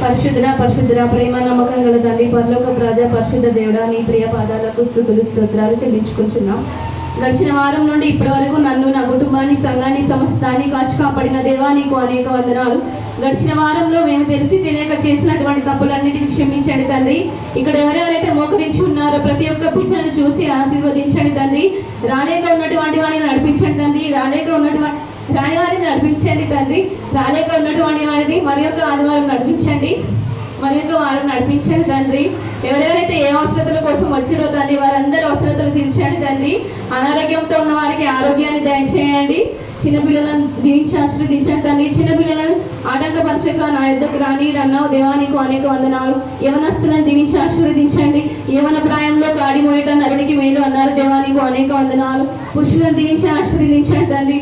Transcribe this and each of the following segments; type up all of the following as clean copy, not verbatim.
పరిశుద్ధ ప్రేమ నమ్మకం గల తండ్రి, పరలోక రాజా, పరిశుద్ధ దేవుడా, నీ ప్రియ పాదాలకు స్తుతులు స్తోత్రాలు చెల్లించుకుంటున్నాం. గడిచిన వారం నుండి ఇప్పటి వరకు నన్ను, నా కుటుంబాన్ని, సంఘాన్ని, సమస్తాన్ని కాచి కాపాడిన దేవా, నీకు అనేక వందనాలు. గడిచిన వారంలో మేము తెలిసి తెలియక చేసినటువంటి తప్పులన్నిటిని క్షమించండి తండ్రి. ఇక్కడ ఎవరెవరైతే మోకరించి ఉన్నారో ప్రతి ఒక్క బిడ్డను చూసి ఆశీర్వదించండి తండ్రి. రాలేక ఉన్నటువంటి వాడిని నడిపించండి తండ్రి. రాని వారిని నడిపించండి తండ్రి. రాలేక ఉన్నటువంటి వారిని మరి యొక్క ఆదివారం నడిపించండి. మరి యొక్క వారిని నడిపించండి తండ్రి. ఎవరెవరైతే ఏ అవసరతల కోసం వచ్చిరో తండ్రి, వారందరి అవసరతలు తీర్చండి తండ్రి. అనారోగ్యంతో ఉన్న వారికి ఆరోగ్యాన్ని దయచేయండి. చిన్నపిల్లలను దీవించి ఆశీర్వదించండి తండ్రి. చిన్నపిల్లలను ఆటంకపరచక నా యుద్ధకు రాని అన్నావు దేవా, నీకు అనేక వందనాలు. యవనస్తులను దీవించి ఆశీర్వదించండి. యవన ప్రాయంలో గాడి మోయటం నరుడికి మేలు అన్నారు దేవా, నీకు అనేక వందనాలు. పురుషులను దీవించి ఆశీర్వదించండి తండ్రి.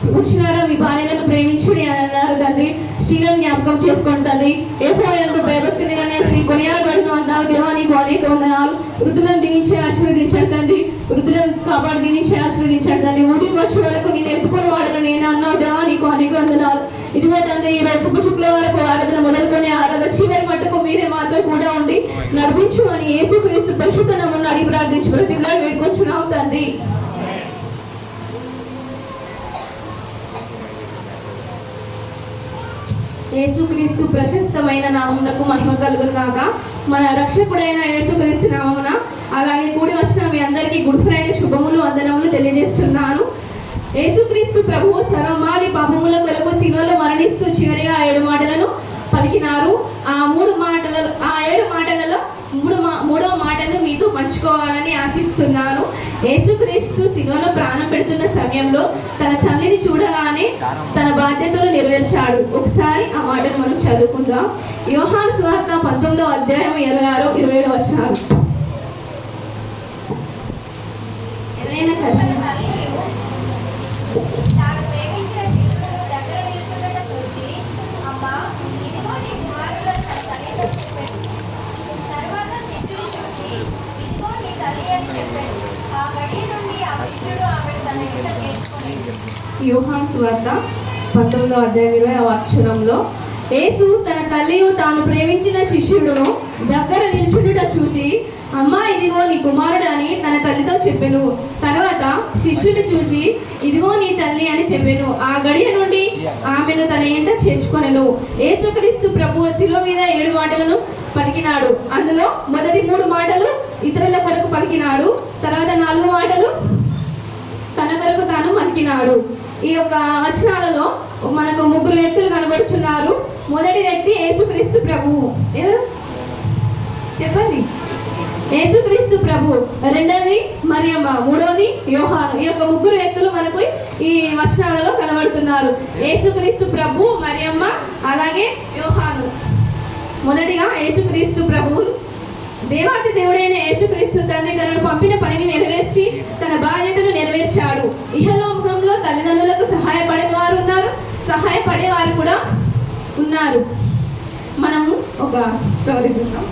పురుషులారా, మీ భార్యలను ప్రేమించుడి అని అన్నారు తండ్రి. స్త్రీలను జ్ఞాపకం చేసుకోండి తండ్రి. ఏపోయేందుకు భయభక్తులుగానే స్త్రీ కొనియాడబడిన అన్నారు దేవా, నీకు అనేక వందనాలు. వృద్ధులను దీవించి ఆశీర్వదించండి తండ్రి. వృద్ధులను కాపాడు దీవించి ఆశీర్వదించండి తండ్రి. ఊటి వచ్చే వరకు నేను ఎత్తుకొని వాడను నేను అన్నావు దేవా, నీకు అనేక వందనాలు. ఇదిగో తండ్రి, ఈ రోజు శుక్రవారం ఆరాధన మొదలుకొని ఆరాధన చివరి మట్టుకు మీరే మాతో కూడా ఉండి నడిపించు అని యేసుక్రీస్తు పరిశుద్ధ నామమున అడిగి ప్రార్థించి ప్రతిలా వేడుకొంచున్నాము తండ్రి. యేసుక్రీస్తు ప్రశస్తమైన నామమునకు మహిమ కలుగును గాక. మన రక్షకుడైన యేసుక్రీస్తు నామమున అలాగే కూడి వచ్చిన మీ అందరికీ గుడ్ ఫ్రైడే శుభములు వందనములు తెలియజేస్తున్నాను. యేసుక్రీస్తు ప్రభువు సర్వమారి పాపముల కొరకు శిలువలో మరణిస్తూ చివరిగా 7 మాటలను పలికినారు. ఆ 7 మాటలలో మూడవ మాటను మీతో పంచుకోవాలని ఆశిస్తున్నాను. యేసుక్రీస్తు శిలువలో ప్రాణం పెడుతున్న సమయంలో తన తల్లిని చూడగానే తన బాధ్యతలు నెరవేర్చాడు. ఒకసారి ఆ మాటను మనం చదువుకుందాం. యోహాను సువార్త 19వ అధ్యాయం 26-27 వచనాలు. ఎవరైనా చదవండి. యోహాను సువార్త 19వ అధ్యాయం 20వ వచనంలో, యేసు తన తల్లియు తాను ప్రేమించిన శిష్యుడును దగ్గర నిల్చుండుట చూచి, అమ్మా ఇదిగో నీ కుమారుడు అని తన తల్లితో చెప్పెను. తర్వాత శిష్యుని చూచి, ఇదిగో నీ తల్లి అని చెప్పెను. ఆ గడియ నుండి ఆమెను తన ఇంట చేర్చుకొనెను. యేసుక్రీస్తు ప్రభువు శిలువ మీద 7 మాటలను పలికినాడు. అందులో మొదటి 3 మాటలు ఇతరుల కొరకు పలికినాడు. తర్వాత 4 మాటలు తన కొరకు తాను పలికినాడు. ఈ యొక్క వచనాలలో మనకు 3 వ్యక్తులు కనబడుచున్నారు. మొదటి వ్యక్తి యేసుక్రీస్తు ప్రభువు. ఎవరు చెప్పండి? యేసుక్రీస్తు ప్రభు. రెండవది మరియమ్మ. మూడవది యోహాను. ఈ యొక్క 3 వ్యక్తులు మనకు ఈ వచనాలలో కనబడుతున్నారు. యేసుక్రీస్తు ప్రభు, మరియమ్మ, అలాగే యోహాను. మొదటిగా యేసుక్రీస్తు ప్రభువు. దేవాది దేవుడైన యేసుక్రీస్తు తండ్రి తనను పంపిన పనిని నెరవేర్చి తన బాధ్యతను నెరవేర్చాడు. ఇహలోకంలో తల్లిదండ్రులకు సహాయపడేవారు ఉన్నారు, సహాయపడేవారు కూడా ఉన్నారు. మనము ఒక స్టోరీ చూద్దాం.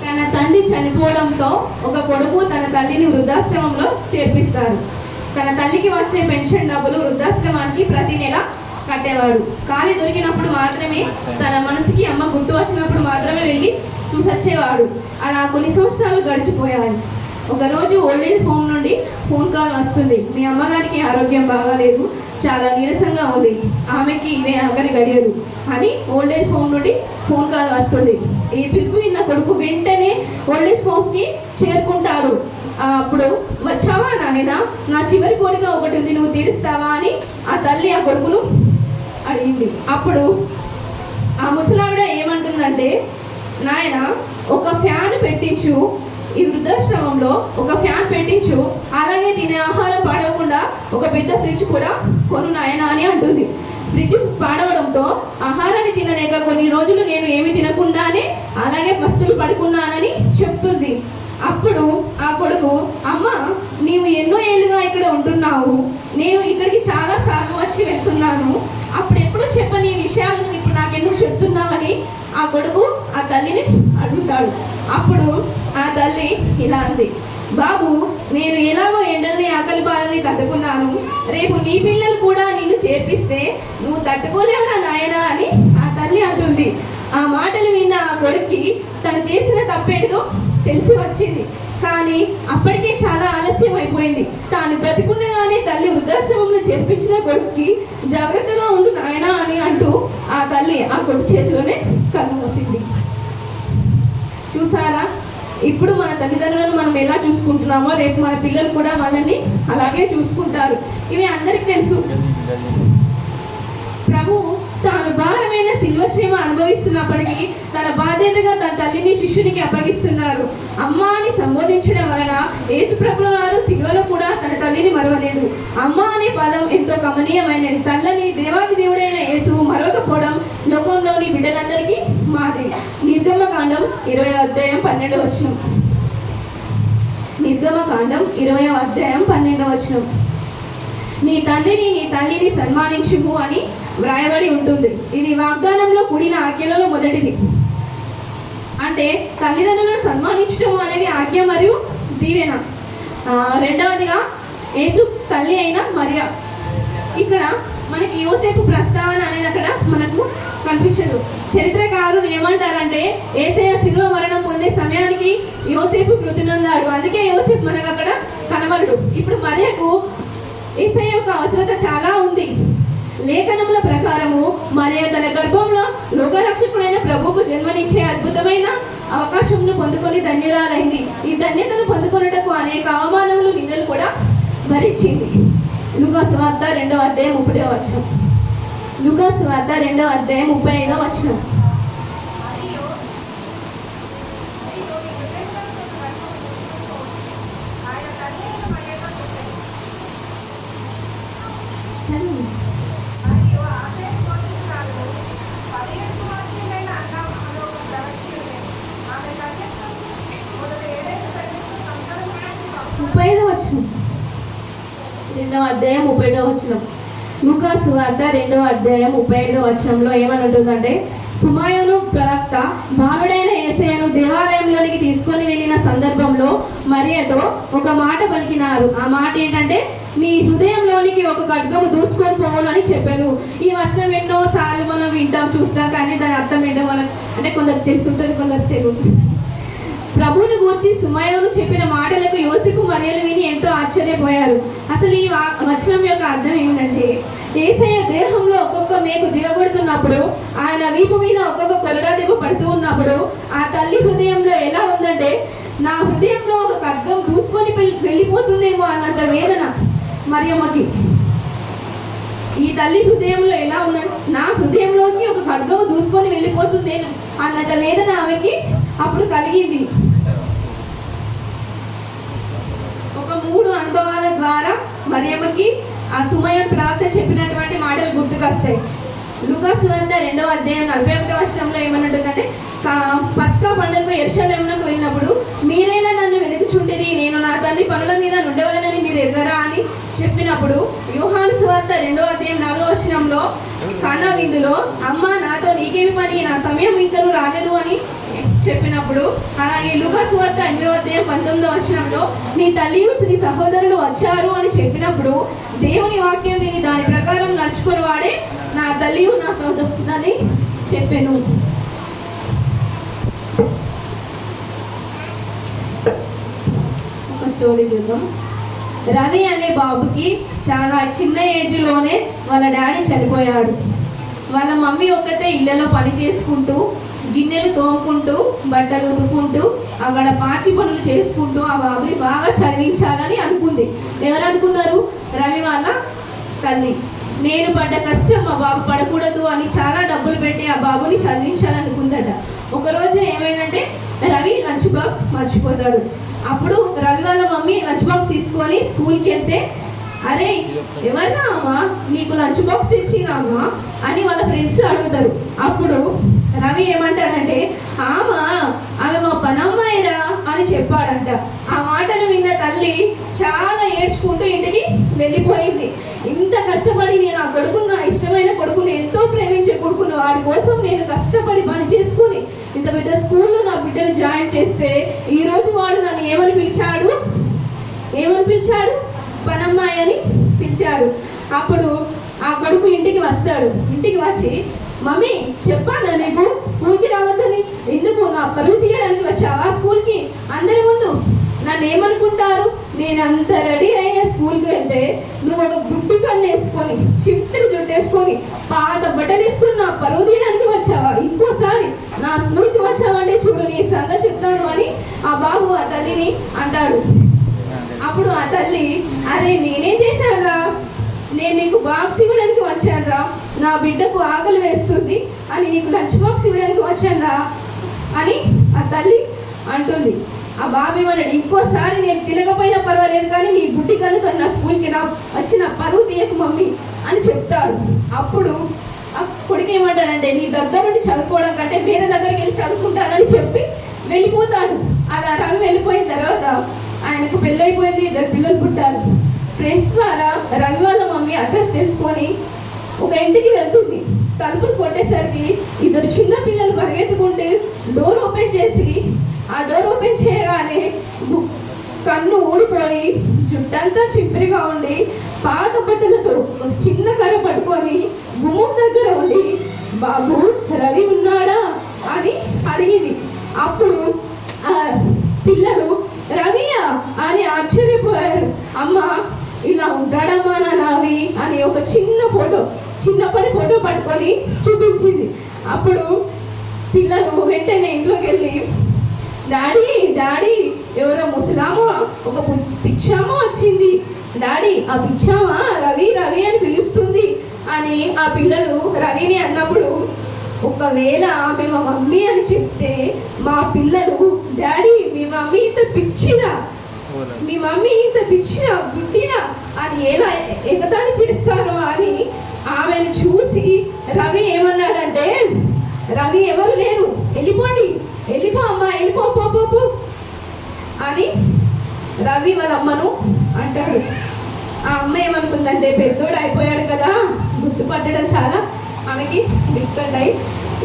తన తండ్రి చనిపోవడంతో ఒక కొడుకు తన తల్లిని వృద్ధాశ్రమంలో చేర్పిస్తాడు. తన తల్లికి వచ్చే పెన్షన్ డబ్బులు వృద్ధాశ్రమానికి ప్రతి నెల కట్టేవాడు. ఖాళీ దొరికినప్పుడు మాత్రమే, తన మనసుకి అమ్మ గుర్తు వచ్చినప్పుడు మాత్రమే వెళ్ళి చూసొచ్చేవాడు. అలా కొన్ని సంవత్సరాలు గడిచిపోయాయి. ఒకరోజు ఓల్డేజ్ హోమ్ నుండి ఫోన్ కాల్ వస్తుంది. మీ అమ్మగారికి ఆరోగ్యం బాగాలేదు, చాలా నీరసంగా ఉంది, ఆమెకి ఇవే ఆకలి గడియలు అని ఓల్డేజ్ హోమ్ నుండి ఫోన్ కాల్ వస్తుంది. ఈ పిలుపు విన్న కొడుకు వెంటనే ఓల్డేజ్ హోమ్కి చేరుకుంటాడు. అప్పుడు, వచ్చావా నాయన, నా చివరి కోరిక ఒకటి ఉంది, నువ్వు తీరుస్తావా అని ఆ తల్లి ఆ కొడుకును అడిగింది. అప్పుడు ఆ ముసలావిడ ఏమంటుందంటే, నాయన ఒక ఫ్యాన్ పెట్టించు, ఈ వృద్ధాశ్రమంలో ఒక ఫ్యాన్ పెట్టించు, అలాగే తినే ఆహారం పాడవకుండా ఒక పెద్ద ఫ్రిడ్జ్ కూడా కొను నాయన అని అంటుంది. ఫ్రిడ్జ్ పాడవడంతో ఆహారాన్ని తినలేక కొన్ని రోజులు నేను ఏమి తినకుండానే అలాగే పస్తులు పడుకున్నానని చెప్తుంది. అప్పుడు ఆ కొడుకు, అమ్మ నీవు ఎన్నో ఏళ్ళుగా ఇక్కడ ఉంటున్నావు, నేను ఇక్కడికి చాలా సార్లు వచ్చి వెళ్తున్నాను, అప్పుడు ఎప్పుడు చెప్పని విషయాలు నువ్వు ఇప్పుడు నాకెందుకు చెప్తున్నావని ఆ కొడుకు ఆ తల్లిని అడుగుతాడు. అప్పుడు ఆ తల్లి ఇలా అంది, బాబు నేను ఎలాగో ఎండల్ని ఆకలి బాధల్ని తట్టుకున్నాను, రేపు నీ పిల్లలు కూడా నిన్ను చేర్పిస్తే నువ్వు తట్టుకోలేవురా నాయనా అని ఆ తల్లి అంటుంది. ఆ మాటలు విన్న ఆ కొడుక్కి తను చేసిన తప్పేంటిదో తెలిసి వచ్చింది. కానీ అప్పటికే చాలా ఆలస్యం అయిపోయింది. తాను బ్రతికుండగానే తల్లి వృద్ధాశ్రమంలో చేర్పించిన కొడుక్కి జాగ్రత్తగా ఉండు నాయనా అని అంటూ ఆ తల్లి ఆ కొడుకు చేతిలోనే కన్ను మూసింది. చూసారా, ఇప్పుడు మన తల్లిదండ్రులను మనం ఎలా చూసుకుంటున్నామో రేపు మన పిల్లలు కూడా మనల్ని అలాగే చూసుకుంటారు. ఇవి అందరికీ తెలుసు. ప్రభువు తాను భారమైన శిల్వ శ్రమ అనుభవిస్తున్నప్పటికీ తన బాధ్యతగా తన తల్లిని శిష్యునికి అప్పగిస్తున్నారు. అమ్మ అని సంబోధించడం వలన యేసు ప్రభువు వారు శిలువలో కూడా తన తల్లిని మరవలేదు. అమ్మ అనే పదం ఎంతో గమనీయమైనది. తల్లని దేవాది దేవుడైన యేసు మరొకపోవడం లోకంలోని బిడ్డలందరికీ మాది. నిర్గమకాండం 20వ అధ్యాయం 12వ వచనం. నిర్గమకాండం 20వ అధ్యాయం 12వ వచనం. నీ తండ్రిని నీ తల్లిని సన్మానించుము అని వ్రాయబడి ఉంటుంది. ఇది వాగ్దానంలో కూడిన ఆజ్ఞలలో మొదటిది. అంటే తల్లిదండ్రులను సన్మానించడం అనేది ఆజ్ఞ మరియు దీవెన. రెండవదిగా యేసు తల్లి అయిన మరియ. ఇక్కడ మనకి యోసేపు ప్రస్తావన అనేది అక్కడ మనకు కనిపించదు. చరిత్రకారులు ఏమంటారంటే యేసయ్య శిలువ మరణం పొందే సమయానికి యోసేపు మృతి నొందాడు, అందుకే యోసేపు మనకు అక్కడ కనబడడు. ఇప్పుడు మరియకు యేసయ్య యొక్క అవసరత చాలా ఉంది. లేఖనముల ప్రకారము మరియ తన గర్భంలో లోకరక్షకుడైన ప్రభువుకు జన్మనిచ్చే అద్భుతమైన అవకాశంను పొందుకొని ధన్యురాలైంది. ఈ ధన్యతను పొందుకొనుటకు అనేక అవమానములు నిందలు కూడా భరించింది. లూకా సువార్త 2వ అధ్యాయం 30వ వచనం. లూకా సువార్త 2వ అధ్యాయం 35వ వచనం. రెండవ అధ్యాయం 30వ వచనం. లూకా సువార్త 2వ అధ్యాయం 35వ వచనంలో ఏమని ఉంటుందంటే, సుమాయోను ప్రవక్త బాలుడైన యేసయ్యను దేవాలయంలోనికి తీసుకొని వెళ్ళిన సందర్భంలో మరియతో ఒక మాట పలికినారు. ఆ మాట ఏంటంటే, నీ హృదయంలోనికి ఒక ఖడ్గము దూసుకొని పోవును అని చెప్పారు. ఈ వచనం ఎన్నో సార్లు మనం వింటాం, చూస్తాం, కానీ దాని అర్థం ఏంటో మనకు అంటే కొందరు తెలుసుంటుంది, కొందరు తెలియదు. ప్రభువుని గూర్చి సుమయోను చెప్పిన మాటలకు యోసేపు మరియలు విని ఎంతో ఆశ్చర్యపోయారు. అసలు ఈ వచనం యొక్క అర్థం ఏమిటంటే, యేసయ్య దేహంలో ఒక్కొక్క మేకు దిగబడుతున్నప్పుడు, ఆయన వీపు మీద ఒక్కొక్క కొరడా దెబ్బ పడుతూ ఉన్నప్పుడు ఆ తల్లి హృదయంలో ఎలా ఉందంటే, నా హృదయంలో ఒక ఖడ్గం దూసుకొని వెళ్ళిపోతుందేమో అన్నంత వేదన మరియమ్మకి. ఈ తల్లి హృదయంలో ఎలా ఉన్నది, నా హృదయంలోకి ఒక ఖడ్గము దూసుకొని వెళ్ళిపోతుందేమో అన్నంత వేదన ఆమెకి అప్పుడు కలిగింది. ఒక 3 అనుభవాల ద్వారా మరియమ్మకి ఆ సుమయోను ప్రవక్త చెప్పినటువంటి మాటలు గుర్తుకొస్తాయి. లూకా సువార్త 2వ అధ్యాయం 41వ వచనంలో ఏమన్నట్టుందంటే, పస్కా పండుగకు యెరూషలేమునకు వెళ్ళినప్పుడు మీరైనా నన్ను వెతుకుచుంటిరి, నేను నా తండ్రి పనుల మీద నుండవలనని మీరు ఎరుగరా అని చెప్పినప్పుడు, యోహాను సువార్త 2వ అధ్యాయం 4వ వచనంలో కానా విందులో అమ్మ నాతో నీకేమి పని, నా సమయం ఇంకనూ రాలేదు అని చెప్పినప్పుడు, అలాగే లూకా సువార్త 8వ అధ్యాయం 19వ వచనంలో నీ తల్లియు నీ సహోదరులు వచ్చారు అని చెప్పినప్పుడు, దేవుని వాక్యం విని దాని ప్రకారం నడుచుకుని వాడే నా తల్లియు నా సహోదరుడు అని చెప్పాను. ఒక స్టోరీ చూద్దాం. రవి అనే బాబుకి చాలా చిన్న ఏజ్లోనే వాళ్ళ డాడీ చనిపోయాడు. వాళ్ళ మమ్మీ ఒక్కతే ఇళ్లలో పని చేసుకుంటూ, గిన్నెలు తోముకుంటూ, బట్టలు ఉతుకుంటూ, అక్కడ పాచి పనులు చేసుకుంటూ ఆ బాబుని బాగా చదివించాలని అనుకుంది. ఎవరు అనుకున్నారు? రవి వాళ్ళ తల్లి. నేను పడ్డ కష్టం మా బాబు పడకూడదు అని చాలా డబ్బులు పెట్టి ఆ బాబుని చదివించాలనుకుందట. ఒకరోజు ఏమైందంటే రవి లంచ్ బాక్స్ మర్చిపోతాడు. అప్పుడు రవి వాళ్ళ మమ్మీ లంచ్ బాక్స్ తీసుకొని స్కూల్కి వెళ్తే, అరే ఎవరినా అమ్మా నీకు లంచ్ బాక్స్ తెచ్చినా అమ్మా అని వాళ్ళ ఫ్రెండ్స్ అడుగుతారు. అప్పుడు రవి ఏమంటాడంటే, ఆమె మా పనమ్మాయిరా అని చెప్పాడంట. ఆ మాటలు విన్న తల్లి చాలా ఏడ్చుకుంటూ ఇంటికి వెళ్ళిపోయింది. ఇంత కష్టపడి నేను ఆ కొడుకును, నా ఇష్టమైన కొడుకుని, ఎంతో ప్రేమించే కొడుకును, వాడి కోసం నేను కష్టపడి పని చేసుకుని ఇంత పెద్ద స్కూల్లో నా బిడ్డను జాయిన్ చేస్తే ఈరోజు వాడు నన్ను ఏమని పిలిచాడు? పనమ్మాయి అని పిలిచాడు. అప్పుడు ఆ కొడుకు వస్తాడు. ఇంటికి వచ్చి, మమ్మీ చెప్పానా నీకు స్కూల్కి రావద్దని? ఎందుకు, నా పరువు తీయడానికి వచ్చావా స్కూల్కి? అందరి ముందు నన్ను ఏమనుకుంటారు? నేను అంత రెడీ అయ్యే స్కూల్కి వెళ్తే నువ్వు ఒక గుడ్డు కన్ను వేసుకొని, చింపులు జుట్టేసుకొని, పాత బట్టలు వేసుకొని నా పరువు తీయడానికి వచ్చావా? ఇంకోసారి నా స్కూల్కి వచ్చావంటే చూడు నీ సంగతి చెప్తాను అని ఆ బాబు ఆ తల్లిని అంటాడు. అప్పుడు ఆ తల్లి, అరే నేనేం చేశానురా, నేను నీకు బాక్స్ ఇవ్వడానికి వచ్చానురా, నా బిడ్డకు ఆకలి వేస్తుంది అని నీకు లంచ్ బాక్స్ ఇవ్వడానికి వచ్చానురా అని ఆ తల్లి అంటుంది. ఆ బాబు ఏమన్నాడు, ఇంకోసారి నేను తినకపోయినా పర్వాలేదు కానీ నీ గుడ్డి కనుక నా స్కూల్కి వచ్చిన పరువు తీయకు మమ్మీ అని చెప్తాడు. అప్పుడు ఆ కొడుకు ఏమంటాడంటే, నీ దగ్గర నుండి చదువుకోవడం కంటే వేరే దగ్గరికి వెళ్ళి చదువుకుంటానని చెప్పి వెళ్ళిపోతాడు. అలా రవి వెళ్ళిపోయిన తర్వాత ఆయనకు పెళ్ళైపోయింది, 2 పిల్లలు పుట్టారు. ఫ్రెండ్స్ ద్వారా రవి వాళ్ళ మమ్మీ అడ్రస్ తెలుసుకొని ఒక ఇంటికి వెళ్తుంది. తలుపులు కొట్టేసరికి 2 చిన్న పిల్లలు పరిగెత్తుకుంటే డోర్ ఓపెన్ చేసి, ఆ డోర్ ఓపెన్ చేయగానే కన్ను ఊడిపోయి జుట్టంతా చింపిరిగా ఉండి పాత బట్టలతో చిన్న కర్ర పట్టుకొని గుమ్మం దగ్గర ఉండి, బాబు రవి ఉన్నాడా అని అడిగింది. అప్పుడు పిల్లలు రవియా అని ఆశ్చర్యపోయారు. అమ్మ ఇలా ఉంటాడమ్మా నా రవి అని ఒక చిన్నప్పటి ఫోటో పట్టుకొని చూపించింది. అప్పుడు పిల్లలు వెంటనే ఇంట్లోకి వెళ్ళి, డాడీ డాడీ ఎవరో ముసలామో ఒక పిచ్చామో వచ్చింది డాడీ, ఆ పిచ్చామా రవి రవి అని పిలుస్తుంది అని ఆ పిల్లలు రవిని అన్నప్పుడు, ఒకవేళ ఆమె మా మమ్మీ అని చెప్తే మా పిల్లలు, డాడీ మీ మమ్మీ ఇంత పిచ్చిదా, మీ మమ్మీ ఇంత పిచ్చిదా గుడ్డిదా అని ఎలా ఎగతాళి చేస్తారో అని ఆమెను చూసి రవి ఏమన్నాడంటే, రవి ఎవరు లేరు, వెళ్ళిపోండి, వెళ్ళిపో అమ్మా, వెళ్ళిపో పో అని రవి వాళ్ళ అమ్మను అంటాడు. ఆ అమ్మ ఏమనుకుందంటే, పెద్దోడు అయిపోయాడు కదా, గుర్తుపట్టడం చాలా ఆమెకి డిఫికల్ట్ అయి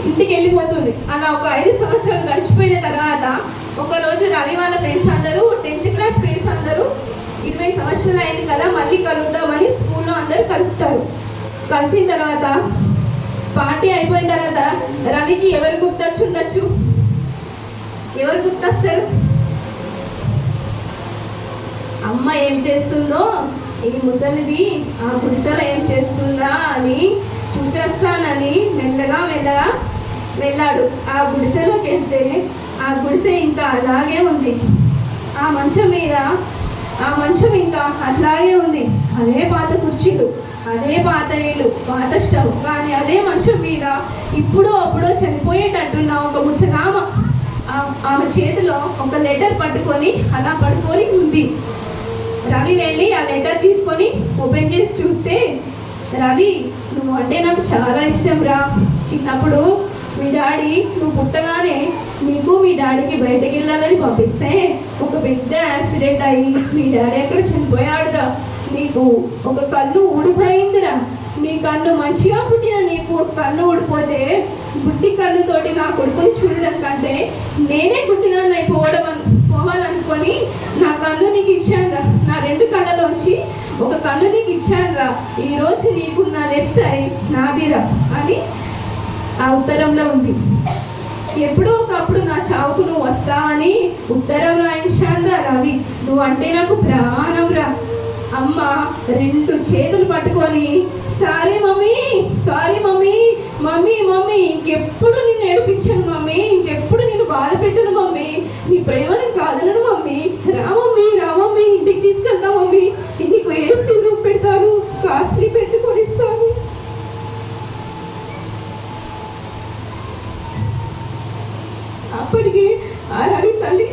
ఇంటికి వెళ్ళిపోతుంది. అలా ఒక 5 సంవత్సరాలు గడిచిపోయిన తర్వాత ఒకరోజు రవి వాళ్ళ ఫ్రెండ్స్ అందరూ, 10th క్లాస్ ఫ్రెండ్స్ అందరూ 20 సంవత్సరాలు అయింది కదా మళ్ళీ కలుద్దామని స్కూల్లో అందరూ కలుస్తారు. కలిసిన తర్వాత పార్టీ అయిపోయిన తర్వాత రవికి ఎవరు గుర్తొచ్చుండొచ్చు? ఎవరు గుర్తొస్తారు? అమ్మ ఏం చేస్తుందో, ఈ ముసలిది ఆ గుడిసెలో ఏం చేస్తుందా అని చూచేస్తానని మెల్లగా వెళ్ళాడు. ఆ గుడిసెలోకి వెళ్తే ఆ గుడిసె ఇంకా అలాగే ఉంది. ఆ మంచం ఇంకా అట్లాగే ఉంది. అదే పాత కుర్చీలు, అదే పాత నీళ్ళు, పాత స్టవ్. కానీ అదే మంచం మీద ఇప్పుడో అప్పుడో చనిపోయేటట్టున్న ఒక ముసలామ ఆమె చేతిలో ఒక లెటర్ పట్టుకొని అలా పడుకొని ఉంది. రవి వెళ్ళి ఆ లెటర్ తీసుకొని ఓపెన్ చేసి చూస్తే, రవి నువ్వు అంటే నాకు చాలా ఇష్టం రా. చిన్నప్పుడు మీ డాడీ నువ్వు పుట్టగానే నీకు మీ డాడీకి బయటకు వెళ్ళాలని పంపిస్తే ఒక పెద్ద యాక్సిడెంట్ అయ్యి మీ డాడీ ఎక్కడ చనిపోయాడురా. నీకు ఒక కన్ను ఊడిపోయిందిరా. నీ కన్ను మంచిగా పుట్టిన నీకు ఒక కన్ను ఊడిపోతే గుడ్డి కన్నుతోటి నా కొడుకుని చూడడం కంటే నేనే గుడ్డిదాన్ని పోవాలనుకొని నా కన్ను నీకు ఇచ్చానురా. నా 2 కళ్ళలోంచి ఒక కన్ను నీకు ఇచ్చానురా. ఈరోజు నీకు నా లెఫ్ట్ ఐ నాదిరా అని ఆ ఉత్తరంలో ఉంది. ఎప్పుడో ఒకప్పుడు నా చావుకు నువ్వు వస్తావని ఉత్తరం రాయించానురా రవి. నువ్వు అంటే నాకు ప్రాణం రా. అమ్మ 2 చేతులు పట్టుకొని, sorry mummy, sorry mummy, mummy mummy ఇంకెప్పుడు నిన్ను ఏడిపించాను మమ్మీ, ఇంకెప్పుడు నేను బాధ పెట్టను మమ్మీ, నీ ప్రేమను కాదనను మమ్మీ, రా మమ్మీ ఇంటికి తీసుకెళ్తా మమ్మీ, నీకు ఏం సీలు పెడతాను, కాస్ట్లీ పెట్టుకొని ఇస్తాను. అప్పటికి ఆ రవి తల్లి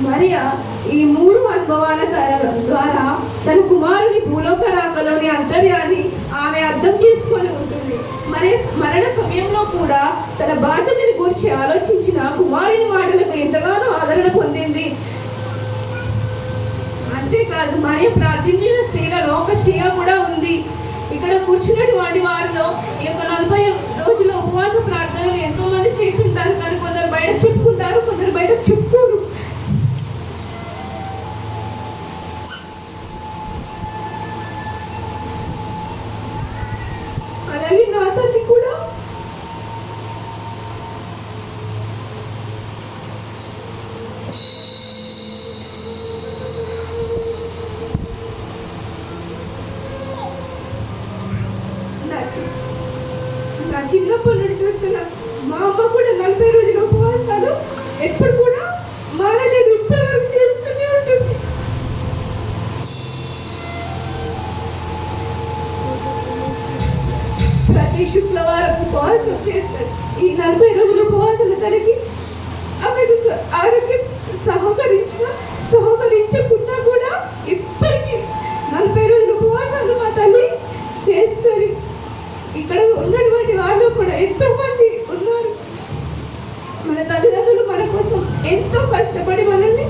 మరియా ఈ 3 అనుభవాల ద్వారా తన కుమారుని భూలోక రాకలోని అంతర్యాన్ని ఆమె అర్థం చేసుకొని ఉంటుంది. మరణ సమయంలో కూడా తన బాధ్యతని గురించి ఆలోచించిన కుమారుని మాటలకు ఎంతగానో ఆదరణ పొందింది. అంతేకాదు మరియ ప్రార్థించిన స్త్రీలలో ఒక స్త్రీగా కూడా ఉంది. ఇక్కడ కూర్చున్నటువంటి వారిలో ఈ యొక్క 40 రోజుల ఉపవాస ప్రార్థనలు ఎంతో మంది చేస్తుంటారు, కానీ కొందరు బయట చెప్పుకుంటారు, కొందరు బయట చెప్పుకోరు. అలాగే నా తల్లి కూడా నా చిన్నప్పటి నుండి చూస్తున్నా. మా అమ్మ కూడా 40 రోజుల ఉపవాసాలు ఎప్పుడు కూడా మానలేదు, ఇప్పటివరకు చేస్తూనే ఉంటుంది. ప్రతి శుక్రవారం ఉపవాసం చేస్తారు. ఈ 40 రోజుల ఉపవాసాల తనకి ఆమెకు ఆరోగ్యం సహకరించకుండా కూడా ఇప్పటికీ 40 రోజుల ఉపవాసాలు మా తల్లి చేస్తారు. ఇక్కడ ఉన్నటువంటి వాళ్ళు కూడా ఎంతో మంది ఉన్నారు. మన తల్లిదండ్రులు మన కోసం ఎంతో కష్టపడి మనల్ని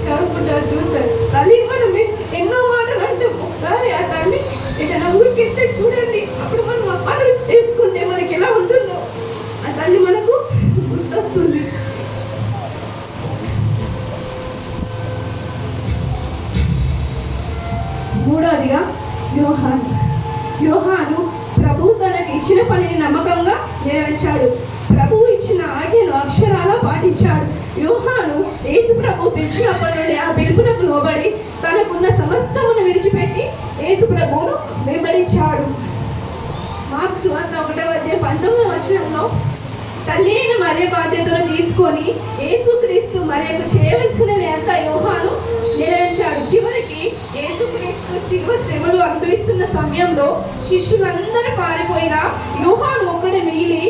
చదువుకుంటారు, చూస్తారు. తల్లి మనం ఎన్నో మాటలు అంటాం, ఒకసారి ఆ తల్లి ఏదైనా ఊరికి వెళ్తే చూడండి, అప్పుడు మనం ఆ పనులు చేసుకుంటే మనకి ఎలా ఉంటుందో ఆ తల్లి మనకు గుర్తొస్తుంది. మూడవదిగా యోహాను ప్రభువు తనకి ఇచ్చిన పనిని నమ్మకంగా నెరవేర్చాడు. ప్రభువు ఇచ్చిన ఆజ్ఞను అక్షరాలా పాటించాడు. యోహాను యేసు ప్రభు పిలిచినప్పటి నుండి ఆ పిలుపునకు లోబడి తనకున్న సమస్తమును విడిచిపెట్టి యేసు ప్రభువును వెంబడించాడు. మార్కు సువార్త 1:19 తల్లి అయిన మరియ బాధ్యతను తీసుకొని యేసుక్రీస్తు మరియకు చేయవలసినది అంతా యోహాను నెరవేర్చాడు. చివరికి యేసుక్రీస్తు శిలువ శ్రమలు అనుభవిస్తున్న సమయంలో శిష్యులందరూ పారిపోయినా యోహాను ఒక్కడే మిగిలి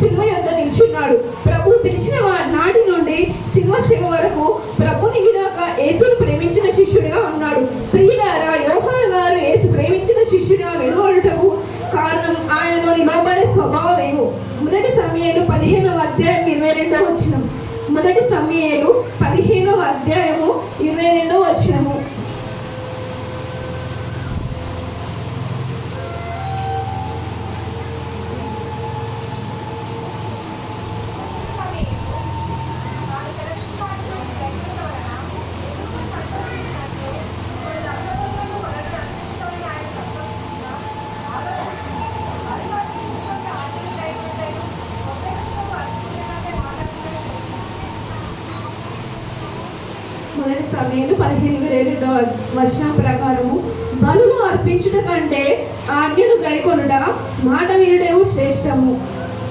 శిలువ యొద్ద నిల్చున్నాడు. ప్రభు పిలిచిన నాటి నుండి శిలువ శ్రమ వరకు ప్రభుని వినాక యేసును ప్రేమించిన శిష్యుడిగా ఉన్నాడు. ప్రియులారా, యోహాను గారు యేసు ప్రేమించిన శిష్యుడిగా వెలువడుటకు కారణం ఆయనలోని లోబడే స్వభావమేమో. మొదటి సమూయేలు 15:22. మొదటి సమూయేలు 15:22. మొదటి సమూయేలు 15:22 ప్రకారము బలులు అర్పించుట కంటే ఆజ్ఞను గైకొనుట మాట వినుటయు శ్రేష్టము.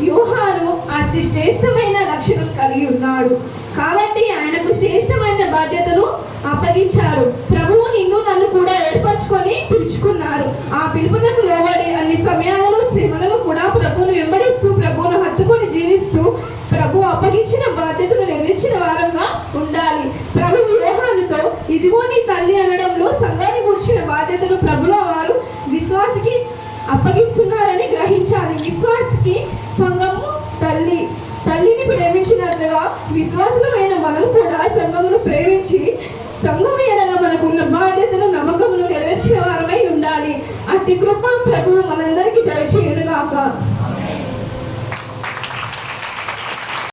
యోహాను అతి శ్రేష్టమైన లక్షణం కలిగి ఉన్నాడు కాబట్టి ఆయనకు శ్రేష్టమైన బాధ్యతను అప్పగించారు. ప్రభువు నిన్ను నన్ను కూడా ఏర్పరచుకొని పిలుచుకున్నారు. ఆ పిలుపునకు లోబడి అన్ని సమయాలలో శ్రమలను కూడా ప్రభువును వెంబడిస్తూ ప్రభువును హత్తుకొని జీవిస్తూ ప్రభు అప్పగించిన బాధ్యతను నెరవేర్చిన వారంగా ఉండాలి. ప్రభు యోహానుతో ఇదిగో నీ తల్లి అనడంలో సంఘాన్ని గురించిన బాధ్యతను ప్రభులో వారు విశ్వాసికి అప్పగిస్తున్నారని గ్రహించాలి. విశ్వాసికి సంఘము తల్లిని ప్రేమించినట్లుగా విశ్వాసులమైన మనం కూడా సంఘమును ప్రేమించి సంఘం ఎడల మనకున్న బాధ్యతను నమ్మకమును నెరవేర్చిన వారమై ఉండాలి. అట్టి కృప ప్రభువు మనందరికీ దయచేసి